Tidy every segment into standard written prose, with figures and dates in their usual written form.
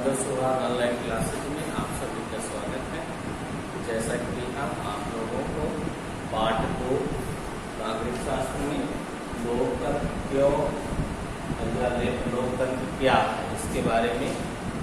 Mother सुहाग online classes में आप सभी का स्वागत है। जैसा कि हम आप लोगों को पाठ 2 नागरिक शास्त्र में लोकतंत्र क्यों लोकतंत्र क्या है इसके बारे में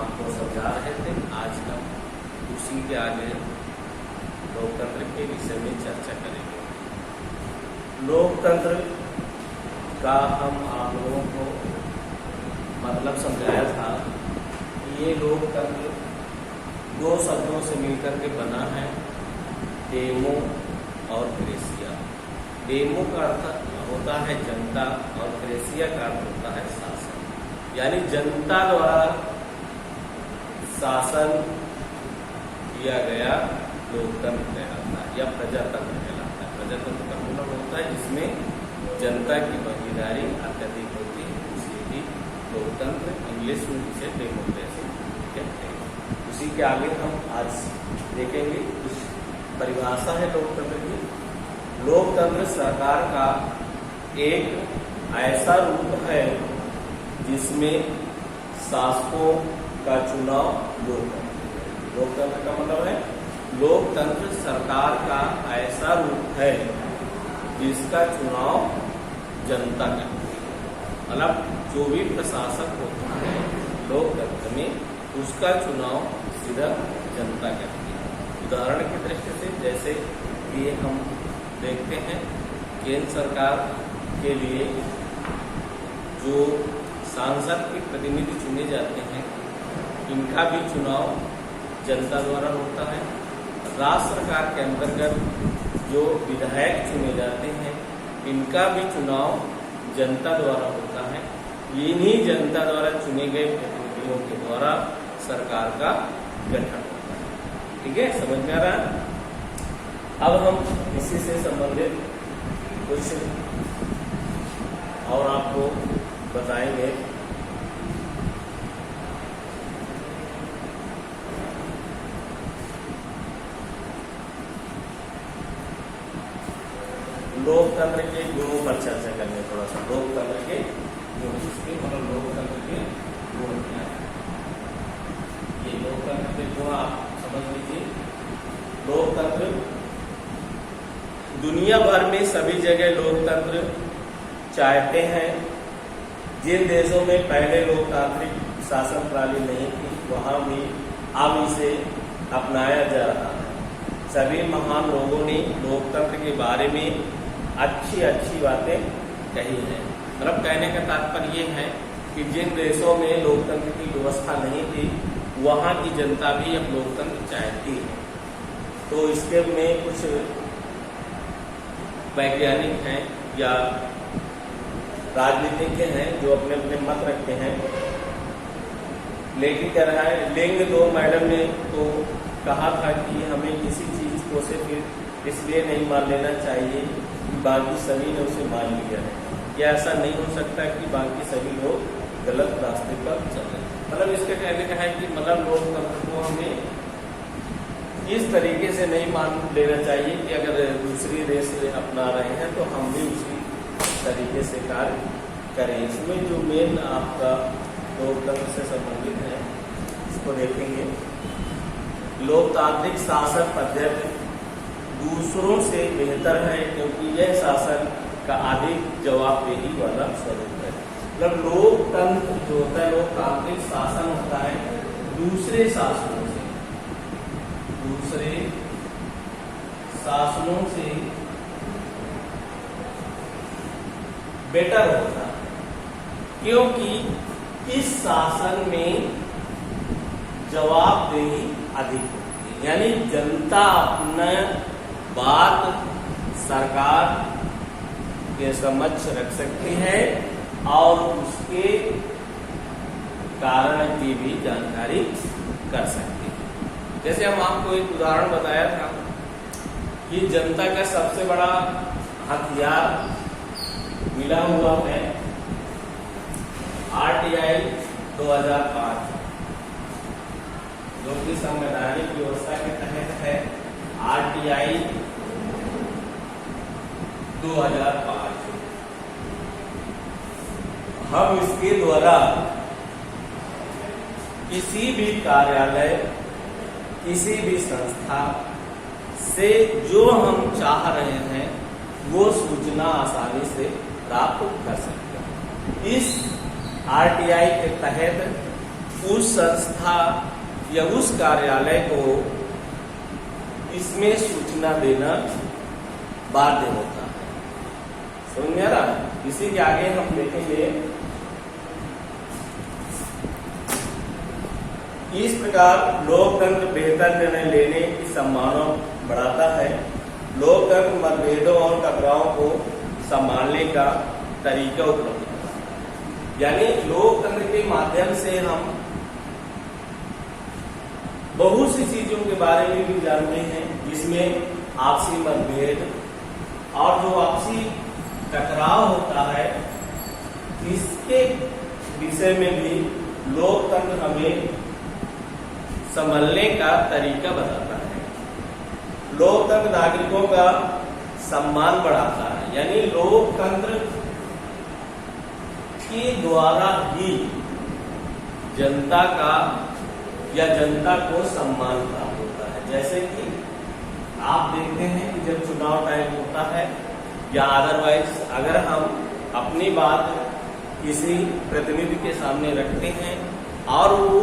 आपको समझा रहे थे। आज हम उसी के आगे लोकतंत्र के विषय में चर्चा करेंगे। लोकतंत्र का हम आप लोगों को मतलब समझाया था कि ये लोकतंत्र 2 शब्दों से मिलकर के बना है, डेमो और क्रेसिया। डेमो का अर्थ होता है जनता और क्रेसिया का अर्थ होता है शासन, यानी जनता द्वारा शासन किया गया लोकतंत्र कहलाता है या प्रजातंत्र कहलाता है। प्रजातंत्र का मतलब होता है जिसमें जनता की भागीदारी अत्यधिक होती है, उसे भी लोकतंत्र इंग्लिश में जिसे डेमोक्रेसी कहते हैं। उसी के आगे हम आज देखेंगे कुछ परिभाषा है लोकतंत्र की। लोकतंत्र सरकार का एक ऐसा रूप है जिसमें शासकों का चुनाव लोकतंत्र का मतलब है लोकतंत्र सरकार का ऐसा रूप है जिसका चुनाव जनता करती है। मतलब जो भी प्रशासक होता है लोकतंत्र में उसका चुनाव सीधा जनता करती है। उदाहरण की दृष्टि से जैसे कि हम देखते हैं केंद्र सरकार के लिए जो सांसद के प्रतिनिधि चुने जाते हैं इनका भी चुनाव जनता द्वारा होता है। राज्य सरकार के अंतर्गत जो विधायक चुने जाते हैं इनका भी चुनाव जनता द्वारा होता है। इन्हीं जनता द्वारा चुने गए प्रतिनिधियों के द्वारा सरकार का गठन होता है। ठीक है, समझ में आ रहा है। अब हम इसी से संबंधित कुछ और आपको बताएंगे। लोकतंत्र के गुणों पर चर्चा करेंगे थोड़ा सा। लोकतंत्र के गुण, इसके मतलब लोकतंत्र के गुण क्या है, ये लोकतंत्र के गुण आप समझ लीजिए। लोकतंत्र दुनिया भर में सभी जगह लोकतंत्र चाहते हैं। जिन देशों में पहले लोकतांत्रिक शासन प्रणाली नहीं थी वहां भी अब इसे अपनाया जा रहा है। सभी महान लोगों ने लोकतंत्र के बारे में अच्छी अच्छी बातें कही हैं। मतलब कहने का तात्पर्य ये है कि जिन देशों में लोकतंत्र की व्यवस्था नहीं थी वहाँ की जनता भी अब लोकतंत्र चाहती है। तो इसके में कुछ वैज्ञानिक हैं या राजनीतिज्ञ हैं जो अपने अपने मत रखते हैं। लेकिन कह रहा है लिंग 2 मैडम ने तो कहा था कि हमें किसी चीज को सिर्फ इसलिए नहीं मान लेना चाहिए कि बाकी सभी ने उसे मान लिया है। या ऐसा नहीं हो सकता कि बाकी सभी लोग गलत रास्ते पर चल रहे हैं। मतलब इसके कहने का है कि मतलब लोकतंत्र को हमें इस तरीके से नहीं मान लेना चाहिए कि अगर दूसरी देश अपना रहे हैं तो हम भी उसी तरीके से कार्य करें। इसमें जो मेन आपका लोकतंत्र से संबंधित है इसको देखेंगे। लोकतांत्रिक शासन पद्धति दूसरों से बेहतर है क्योंकि यह शासन का अधिक जवाबदेही वाला स्वरूप है। मतलब लोकतंत्र जो होता है लोकतांत्रिक शासन होता है दूसरे शासनों से बेटर होता है क्योंकि इस शासन में जवाबदेही अधिक होती है। यानी जनता अपना बात सरकार के समक्ष रख सकती है और उसके कारण की भी जानकारी कर सकती है। जैसे हम आपको एक उदाहरण बताया था कि जनता का सबसे बड़ा हथियार मिला हुआ है RTI 2005 जो कि संवैधानिक व्यवस्था के तहत है। RTI 2005 हम इसके द्वारा किसी भी कार्यालय, किसी भी संस्था से जो हम चाह रहे हैं वो सूचना आसानी से प्राप्त कर सकते हैं। इस आरटीआई के तहत उस संस्था या उस कार्यालय को इसमें सूचना देना बाध्य होता है। समझ में आ रहा है? इसी के आगे हम देखेंगे। इस प्रकार लोकतंत्र बेहतर निर्णय लेने की संभावना बढ़ाता है। लोकतंत्र मतभेदों और टकराव को संभालने का तरीका उपलब्ध करता है। यानी लोकतंत्र के माध्यम से हम बहुत सी चीजों के बारे में भी जानते हैं, जिसमें आपसी मतभेद और जो आपसी टकराव होता है, इसके विषय में भी लोकतंत्र हमें संभलने का तरीका बताता है। लोकतंत्र नागरिकों का सम्मान बढ़ाता है। यानी लोकतंत्र के द्वारा ही जनता का या जनता को सम्मान प्राप्त होता है। जैसे कि आप देखते हैं कि जब चुनाव टाइम होता है या अदरवाइज अगर हम अपनी बात किसी प्रतिनिधि के सामने रखते हैं और वो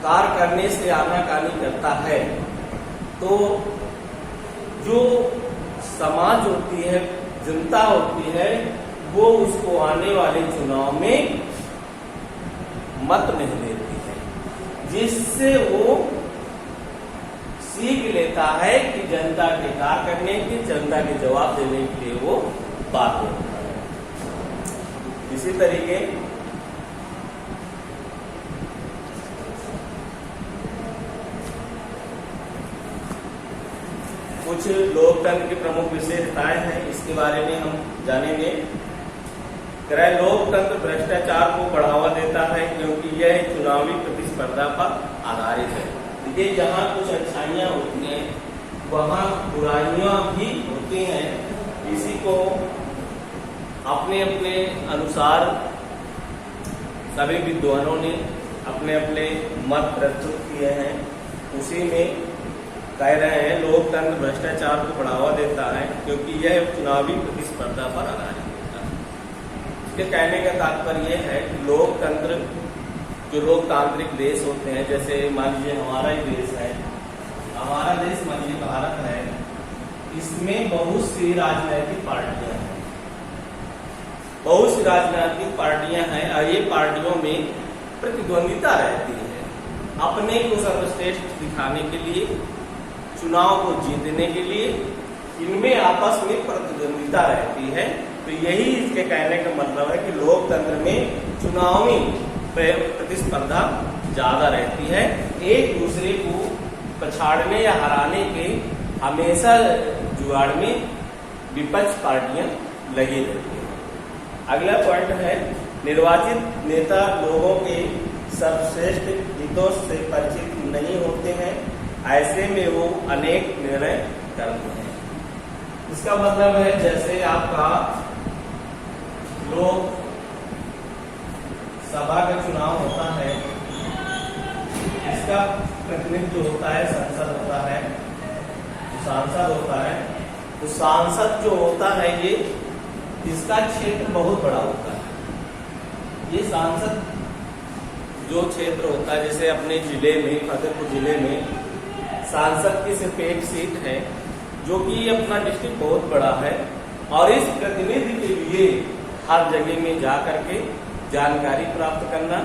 कार्य करने से आनाकानी करता है, तो जो समाज होती है, जनता होती है, वो उसको आने वाले चुनाव में मत नहीं देती है, जिससे वो सीख लेता है कि जनता के कार्य करने की, जनता के जवाब देने के लिए वो बाध्य होता है। इसी तरीके कुछ लोकतंत्र की प्रमुख विशेषताएं हैं, इसके बारे में हम जानेंगे। लोकतंत्र भ्रष्टाचार को बढ़ावा देता है क्योंकि यह चुनावी प्रतिस्पर्धा पर आधारित है। देखिए, जहाँ कुछ अच्छाइयाँ होती हैं वहाँ बुराइयाँ भी होती हैं। किसी को अपने अपने अनुसार सभी विद्वानों ने अपने अपने मत प्रस्तुत किए हैं। उसी में कह रहे हैं लोकतंत्र भ्रष्टाचार को बढ़ावा देता है क्योंकि यह चुनावी प्रतिस्पर्धा पर आधारित होता है। इसके कहने का तात्पर्य यह है कि लोकतंत्र, जो लोकतांत्रिक देश होते हैं, जैसे मान लीजिए हमारा ही देश है, हमारा देश मान लीजिए भारत है, इसमें बहुत सी राजनीतिक पार्टियां हैं, बहुत सी राजनीतिक पार्टियां हैं और ये पार्टियों में प्रतिद्वंदिता रहती है। अपने को सर्वश्रेष्ठ दिखाने के लिए, चुनाव को जीतने के लिए इनमें आपस में प्रतिद्वंदिता रहती है। तो यही इसके कहने का मतलब है कि लोकतंत्र में चुनावी प्रतिस्पर्धा ज्यादा रहती है। एक दूसरे को पछाड़ने या हराने के हमेशा जुगाड़ में विपक्ष पार्टियां लगी रहती हैं। अगला पॉइंट है, निर्वाचित नेता लोगों के सर्वश्रेष्ठ हितों से परिचित नहीं होते हैं, ऐसे में वो अनेक निर्णय करते हैं। इसका मतलब है जैसे आपका लोक सभा का चुनाव होता है, इसका प्रतिनिधि जो होता है संसद होता है, सांसद होता है। तो सांसद जो होता है ये इसका क्षेत्र बहुत बड़ा होता है। ये सांसद जो क्षेत्र होता है, जैसे अपने जिले में, फतेहपुर जिले में सांसद की सिर्फ एक सीट है, जो कि अपना डिस्ट्रिक्ट बहुत बड़ा है और इस प्रतिनिधि के लिए हर जगह में जा करके जानकारी प्राप्त करना,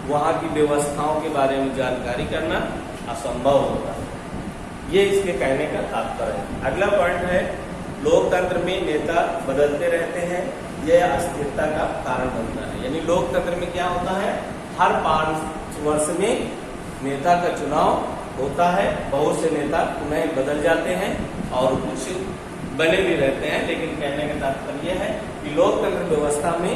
वहाँ की व्यवस्थाओं के बारे में जानकारी करना असंभव होता है। ये इसके कहने का तात्पर्य है। अगला पॉइंट है, लोकतंत्र में नेता बदलते रहते हैं, यह अस्थिरता का कारण बनता है। यानी लोकतंत्र में क्या होता है, हर 5 वर्ष में नेता का चुनाव होता है, बहुत से नेता उन्हें बदल जाते हैं और कुछ बने भी रहते हैं। लेकिन कहने का तात्पर्य यह है कि लोकतंत्र व्यवस्था में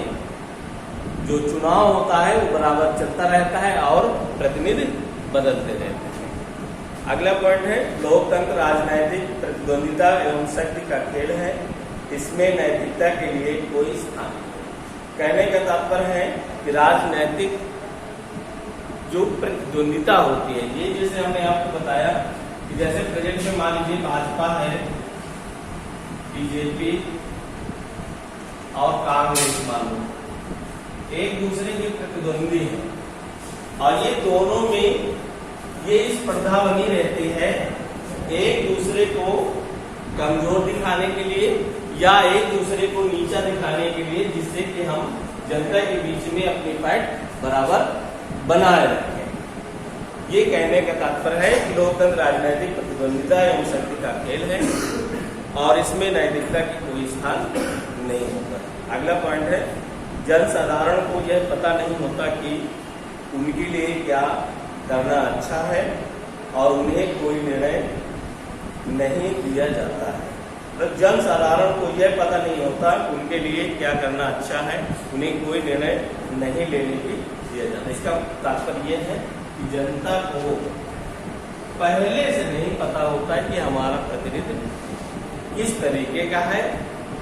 जो चुनाव होता है वो बराबर चलता रहता है और प्रतिनिधि बदलते रहते हैं। अगला पॉइंट है, लोकतंत्र राजनैतिक प्रतिद्वंदिता एवं शक्ति का खेल है, इसमें नैतिकता के लिए कोई स्थान नहीं। कहने का तात्पर्य है कि राजनैतिक जो प्रतिद्वंदिता होती है, ये जैसे हमने आपको बताया कि जैसे प्रेजेंट में मान लीजिए भाजपा है, बीजेपी और कांग्रेस मान लो एक दूसरे के प्रतिद्वंदी है, और ये दोनों में ये स्पर्धा बनी रहती है एक दूसरे को कमजोर दिखाने के लिए या एक दूसरे को नीचा दिखाने के लिए, जिससे कि हम जनता के बीच में अपनी फाइट बराबर बनाए रखें। ये कहने का तात्पर्य है कि लोकतंत्र राजनीतिक प्रतिद्वंदिता एवं शक्ति का खेल है और इसमें नैतिकता की कोई स्थान नहीं होता। अगला पॉइंट है, जन साधारण को यह पता नहीं होता कि उनके लिए क्या करना अच्छा है और उन्हें कोई निर्णय नहीं दिया जाता है। तो जन साधारण को यह पता नहीं होता कि उनके लिए क्या करना अच्छा है, उन्हें कोई निर्णय नहीं लेने की दिया जाता। इसका तात्पर्य यह है कि जनता को पहले से नहीं पता होता कि हमारा प्रतिनिधि किस तरीके का है,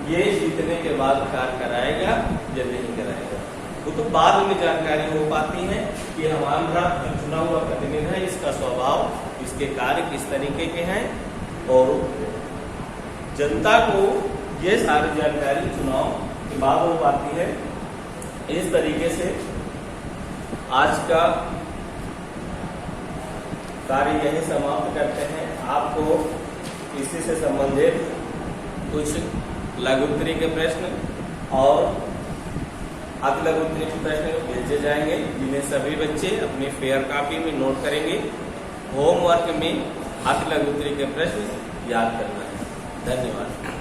ये जीतने के बाद कार्य कराएगा या नहीं कराएगा। वो तो बाद में जानकारी हो पाती है कि हमारा जो चुना हुआ प्रतिनिधि है इसका स्वभाव, इसके कार्य किस तरीके के हैं, और जनता को ये सारी जानकारी चुनाव के बाद हो पाती है। इस तरीके से आज का कार्य यही समाप्त करते हैं। आपको इसी से संबंधित कुछ लघु उत्तरीय के प्रश्न और अति लघु उत्तरीय के प्रश्न भेजे जाएंगे, जिन्हें सभी बच्चे अपनी फेयर कॉपी में नोट करेंगे। होमवर्क में अति लघु उत्तरीय के प्रश्न याद करना है। धन्यवाद।